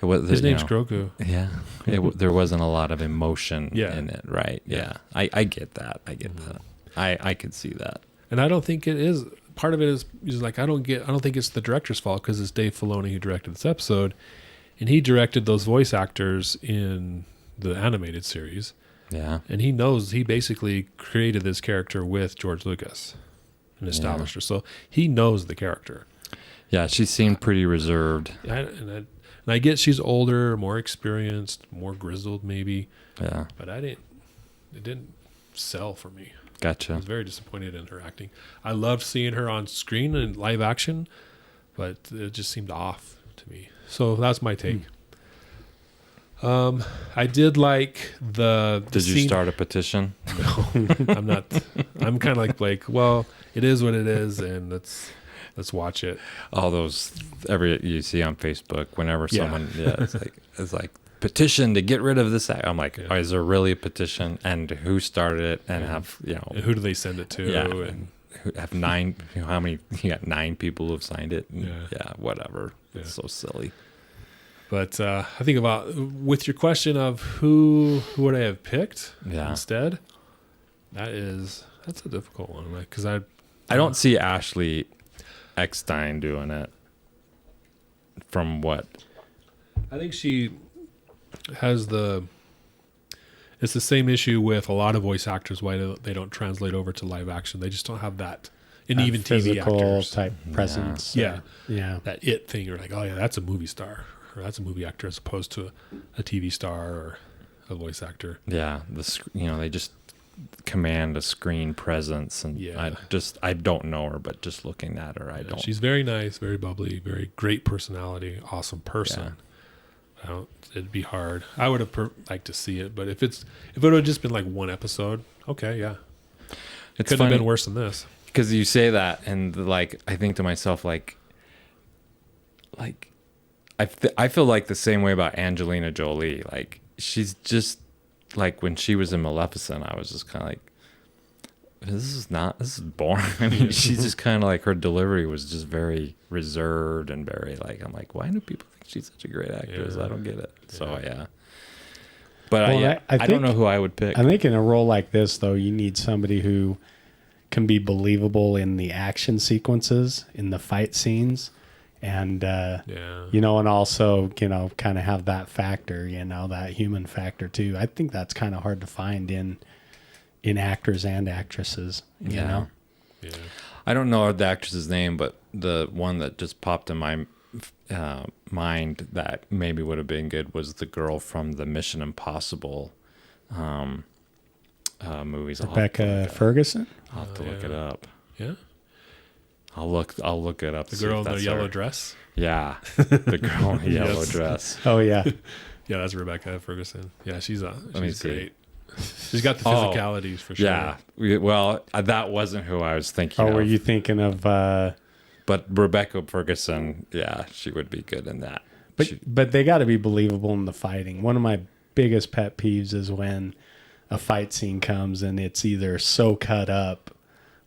His name's Grogu. Yeah. There wasn't a lot of emotion in it, right? Yeah. I get that. That. I could see that. And I don't think it is. Part of it is like, I don't think it's the director's fault, because it's Dave Filoni who directed this episode, and he directed those voice actors in the animated series. Yeah. And he basically created this character with George Lucas and established her. So he knows the character. Yeah, she seemed pretty reserved. And I get she's older, more experienced, more grizzled maybe. Yeah. But it didn't sell for me. Gotcha. I was very disappointed in her acting. I loved seeing her on screen in live action, but it just seemed off to me. So that's my take. I did like the Did you start a petition? No, I'm not. I'm kind of like Blake. Well, it is what it is, and let's watch it. All those you see on Facebook whenever someone it's like petition to get rid of this act. I'm like, is there really a petition, and who started it, and and who do they send it to, and have 9, how many, you got 9 people who have signed it, and whatever. It's so silly. But I think about with your question of who would I have picked instead. That's a difficult one, because I don't see Ashley Eckstein doing it. From what I think she has it's the same issue with a lot of voice actors why they don't translate over to live action. They just don't have that. And even TV actors type presence. Yeah. That it thing. You're like, oh yeah, that's a movie star or that's a movie actor as opposed to a TV star or a voice actor. Yeah, they just command a screen presence, and I don't know her, but just looking at her, I don't. She's very nice, very bubbly, very great personality, awesome person. It'd be hard. I would have liked to see it, but if it would have just been like one episode, okay, yeah, it could have been worse than this. Because you say that, and like I think to myself, like I feel like the same way about Angelina Jolie. Like she's just like when she was in Maleficent, I was just kind of like, this is boring. I mean, she's just kind of like, her delivery was just very reserved and very like, I'm like, why do people think she's such a great actress? I don't get it. So yeah. But I don't know who I would pick. I think in a role like this, though, you need somebody who can be believable in the action sequences, in the fight scenes, and and also kind of have that factor, that human factor too. I think that's kind of hard to find in actors and actresses. You know. Yeah. I don't know the actress's name, but the one that just popped in my mind that maybe would have been good was the girl from the Mission Impossible movies. Rebecca Ferguson. I'll have to look it up. Yeah. I'll look it up. The girl in the yellow dress. Yeah, the girl in the yellow dress. Oh yeah, yeah, that's Rebecca Ferguson. Yeah, she's great. She's got the physicalities for sure. Yeah, well, that wasn't who I was thinking. Were you thinking of? But Rebecca Ferguson, yeah, she would be good in that. But they got to be believable in the fighting. One of my biggest pet peeves is when a fight scene comes and it's either so cut up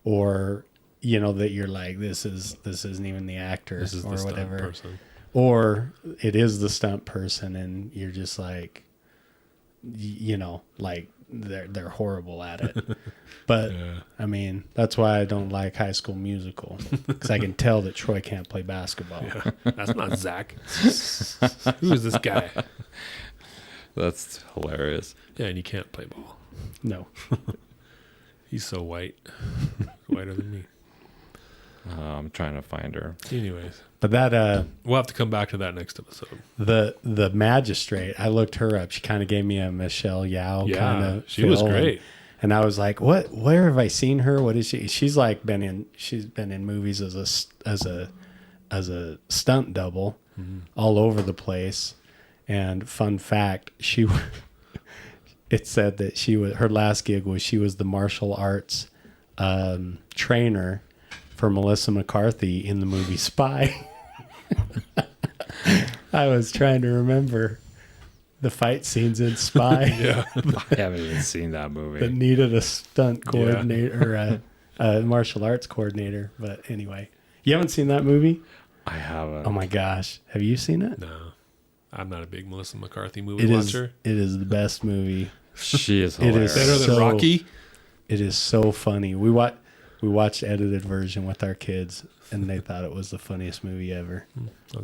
or that you're like, this isn't even the actor or the whatever, person. Or it is the stunt person and you're just like, like they're horrible at it. But I mean, that's why I don't like High School Musical, because I can tell that Troy can't play basketball. Yeah. That's not Zach. Who is this guy? That's hilarious. Yeah, and he can't play ball. No. He's so white. Whiter than me. I'm trying to find her. Anyways. But that we'll have to come back to that next episode. The magistrate, I looked her up. She kind of gave me a Michelle Yeoh kind of. She was great. And I was like, where have I seen her? What is she? She's been in movies as a stunt double all over the place. And fun fact, it said that her last gig was she was the martial arts trainer for Melissa McCarthy in the movie Spy. I was trying to remember the fight scenes in Spy. Yeah. I haven't even seen that movie. That needed a stunt coordinator or a martial arts coordinator. But anyway, you haven't seen that movie? I haven't. Oh my gosh. Have you seen it? No. I'm not a big Melissa McCarthy movie watcher. It is the best movie. She is hilarious. It is better than Rocky. It is so funny. We watched the edited version with our kids, and they thought it was the funniest movie ever.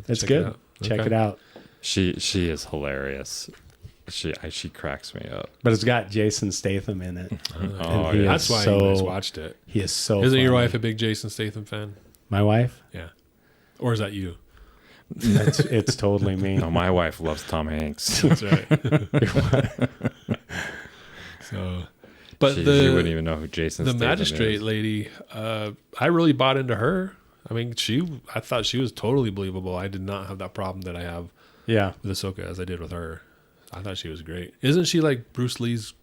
It's good. Check it out. She is hilarious. She cracks me up. But it's got Jason Statham in it. That's why you guys watched it. He is so. Isn't funny. your wife a big Jason Statham fan? My wife? Yeah. Or is that you? It's totally me. No, my wife loves Tom Hanks. That's right. But she wouldn't even know who Jason Statham is. The magistrate lady, I really bought into her. I mean, I thought she was totally believable. I did not have that problem that I have with Ahsoka as I did with her. I thought she was great. Isn't she like Bruce Lee's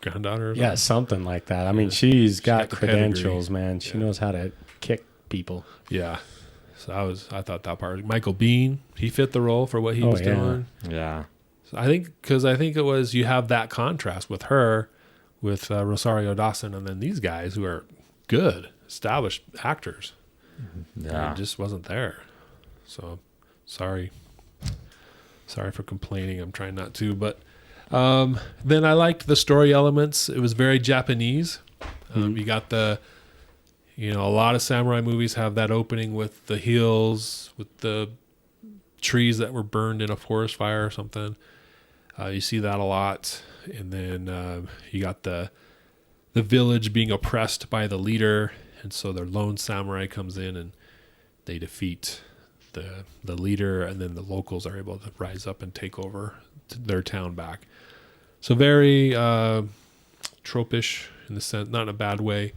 granddaughter or something? Yeah, something like that. I mean, she's got credentials, man. She knows how to kick people. Yeah. So I thought that part. Michael Biehn, he fit the role for what he was doing. Yeah. So I think it was, you have that contrast with her, with Rosario Dawson, and then these guys who are good, established actors. Yeah. And it just wasn't there. So, sorry. Sorry for complaining. I'm trying not to. But then I liked the story elements. It was very Japanese. You got a lot of samurai movies have that opening with the hills, with the trees that were burned in a forest fire or something. You see that a lot. And then you got the village being oppressed by the leader. And so their lone samurai comes in and they defeat the leader, and then the locals are able to rise up and take over their town back. So very tropish in the sense, not in a bad way,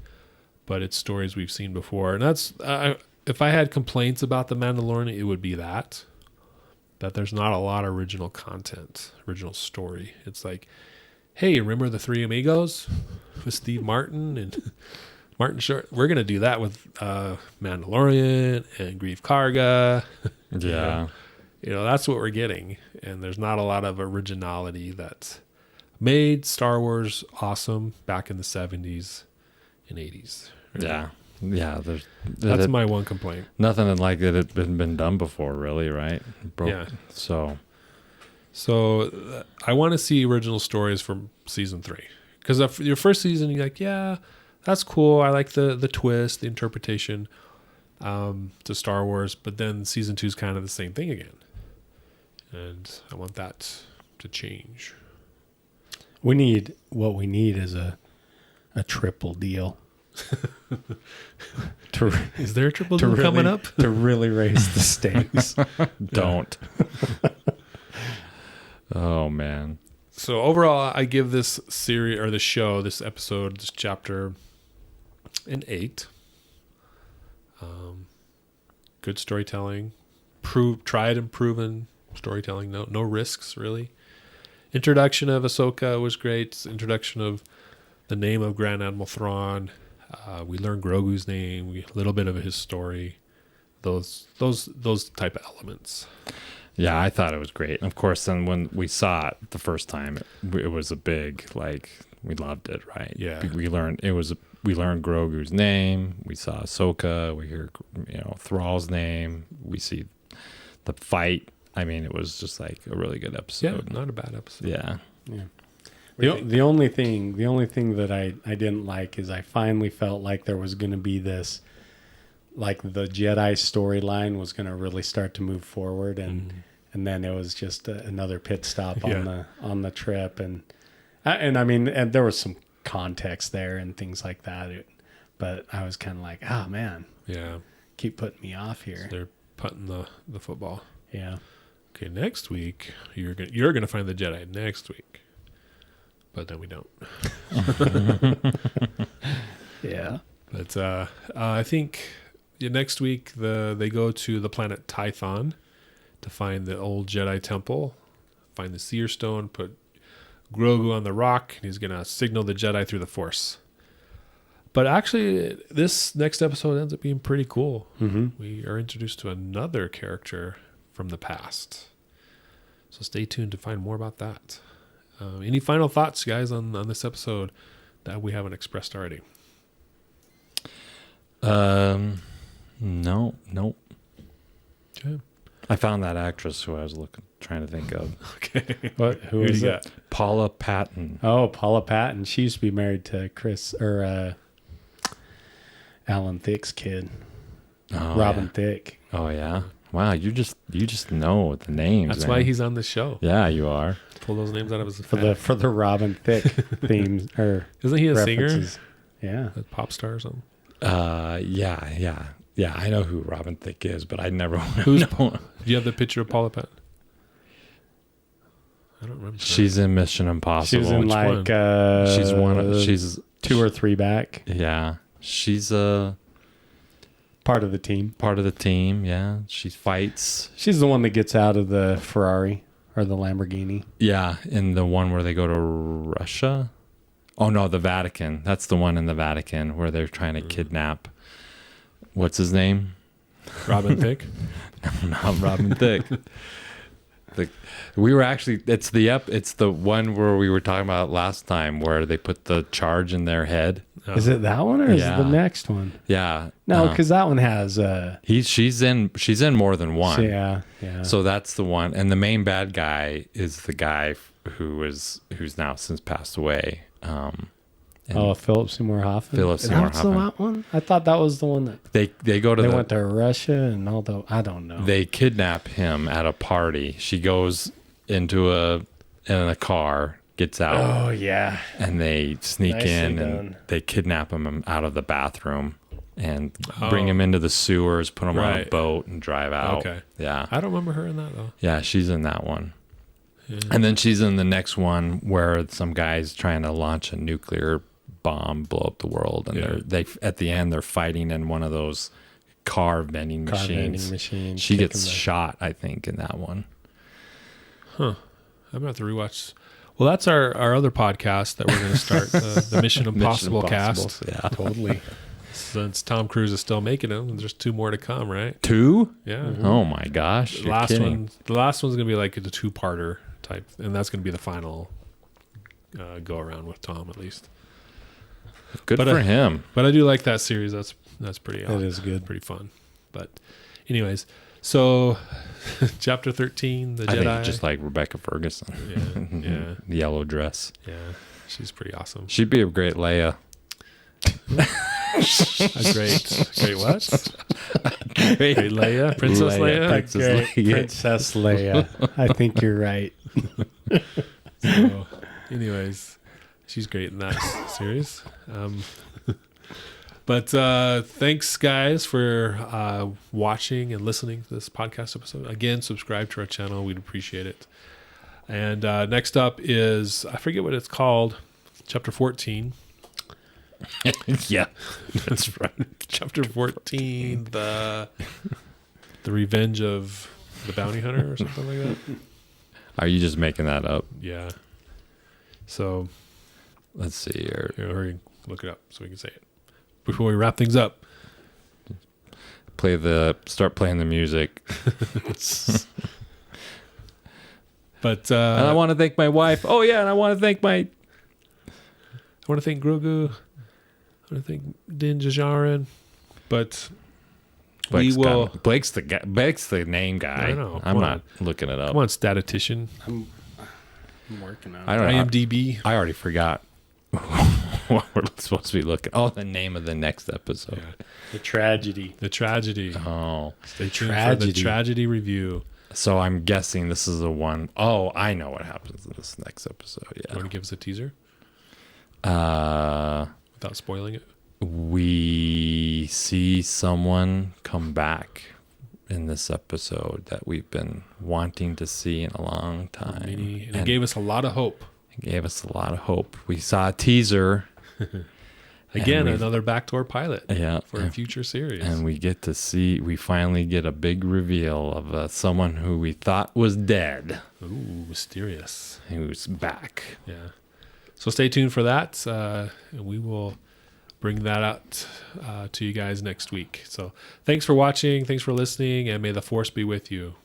but it's stories we've seen before. And that's if I had complaints about The Mandalorian, it would be that there's not a lot of original content, original story. It's like, hey, remember the Three Amigos with Steve Martin and Martin Short? We're going to do that with Mandalorian and Grief Karga. Yeah. That's what we're getting. And there's not a lot of originality that made Star Wars awesome back in the 70s and 80s. Yeah. Yeah. That's my one complaint. Nothing like it had been done before, really, right? Yeah. So I want to see original stories from season 3. Because your first season, you're like, yeah, that's cool. I like the twist, the interpretation to Star Wars. But then season 2 is kind of the same thing again. And I want that to change. What we need is a triple deal. Is there a triple deal coming up? To really raise the stakes. Don't. Oh, man. So overall, I give this series or the show, this episode, this chapter, an 8. Good storytelling, tried and proven storytelling. No risks really. Introduction of Ahsoka was great. Introduction of the name of Grand Admiral Thrawn. We learned Grogu's name. A little bit of his story. Those type of elements. Yeah, I thought it was great. And of course, then when we saw it the first time, it was a big, we loved it, right? Yeah. We learned Grogu's name. We saw Ahsoka. We hear, Thrall's name. We see the fight. I mean, it was just like a really good episode. Yeah, not a bad episode. Yeah. Yeah. The only thing that I didn't like is I finally felt like there was going to be this, like the Jedi storyline was going to really start to move forward, and then it was just another pit stop on the trip, and I mean, and there was some context there and things like that, but I was kind of like, oh man, yeah, keep putting me off here. So they're putting the football. Yeah. Okay, next week you're gonna find the Jedi next week, but then we don't. Yeah. But I think next week they go to the planet Tython to find the old Jedi temple, find the Seer Stone, put Grogu on the rock, and he's gonna signal the Jedi through the Force. But actually, this next episode ends up being pretty cool. Mm-hmm. We are introduced to another character from the past. So stay tuned to find more about that. Any final thoughts, guys, on this episode that we haven't expressed already? No. Okay. I found that actress who I was trying to think of. Okay. Who is that? it? Paula Patton. Oh, Paula Patton. She used to be married to Alan Thicke's kid, Robin Thicke. Oh yeah. Wow, you just know the names. That's man. why he's on this show. Yeah, you are. Pull those names out of his for the Robin Thicke themes or isn't he a references. singer? Yeah, A pop star or something. Yeah. I know who Robin Thicke is, but I never. Do you have the picture of Paula Patton? I don't remember. She's in Mission Impossible. she's in Which like one? She's one of. She's 2 or 3 back. Yeah, she's a Part of the team. part of the team. Yeah, she fights. She's the one that gets out of the Ferrari or the Lamborghini. Yeah, in the one where they go to Russia. Oh no, the Vatican. That's the one in the Vatican where they're trying to kidnap. What's his name? Robin Thicke. Not Robin Thicke. We were actually, it's the one where we were talking about last time where they put the charge in their head. Is it that one or is it the next one? Yeah. No, because that one has she's in more than one. Yeah. So that's the one. And the main bad guy is the guy who's now since passed away. Philip Seymour Hoffman. Philip Seymour Hoffman. That one? I thought that was the one that they go to. They went to Russia and all the. I don't know. They kidnap him at a party. She goes in a car, gets out. Oh yeah. And they sneak Nicely in done. and they kidnap him out of the bathroom and bring him into the sewers, put him on a boat, and drive out. Okay. Yeah. I don't remember her in that though. Yeah, she's in that one. Yeah. And then she's in the next one where some guy's trying to launch a nuclear bomb, blow up the world, and they at the end they're fighting in one of those car vending machines. She gets shot, I think, in that one. Huh. I'm gonna have to rewatch. Well, that's our other podcast that we're going to start, the Mission Impossible cast. Yeah, totally. Since Tom Cruise is still making them, and there's 2 more to come, right? 2? Yeah. Mm-hmm. Oh my gosh! The last one's going to be like a 2-parter type, and that's going to be the final go around with Tom, at least. Good for him. But I do like that series. That's pretty. It is good, pretty fun. But, anyways, so chapter 13, the Jedi. I think just like Rebecca Ferguson. Yeah. The yellow dress. Yeah, she's pretty awesome. She'd be a great Leia. A great what? Great Leia, Princess Leia. Princess Leia. I think you're right. So, anyways, she's great in that series. But thanks, guys, for watching and listening to this podcast episode. Again, subscribe to our channel. We'd appreciate it. And next up is, I forget what it's called, chapter 14. Yeah, that's right. Chapter 14, the Revenge of the Bounty Hunter or something like that. Are you just making that up? Yeah. So let's see here. Hurry, look it up so we can say it before we wrap things up. Start playing the music. But and I want to thank my wife. Oh yeah, and I want to thank Grogu. I want to thank Din Djarin. But Blake's the name guy. I know. I'm not looking it up. Come on, statistician. I'm working on it. IMDb. I already forgot what we're supposed to be looking. Oh, the name of the next episode. Yeah. The tragedy. Oh, stay tuned for the tragedy review. So I'm guessing this is the one. Oh, I know what happens in this next episode. Yeah. You want to give us a teaser? Without spoiling it? We see someone come back in this episode that we've been wanting to see in a long time. And it gave us a lot of hope. We saw a teaser. Again, another backdoor pilot for a and, future series. And we finally get a big reveal of someone who we thought was dead. Ooh, mysterious. Who's back. Yeah. So stay tuned for that. And we will bring that out to you guys next week. So thanks for watching. Thanks for listening. And may the force be with you.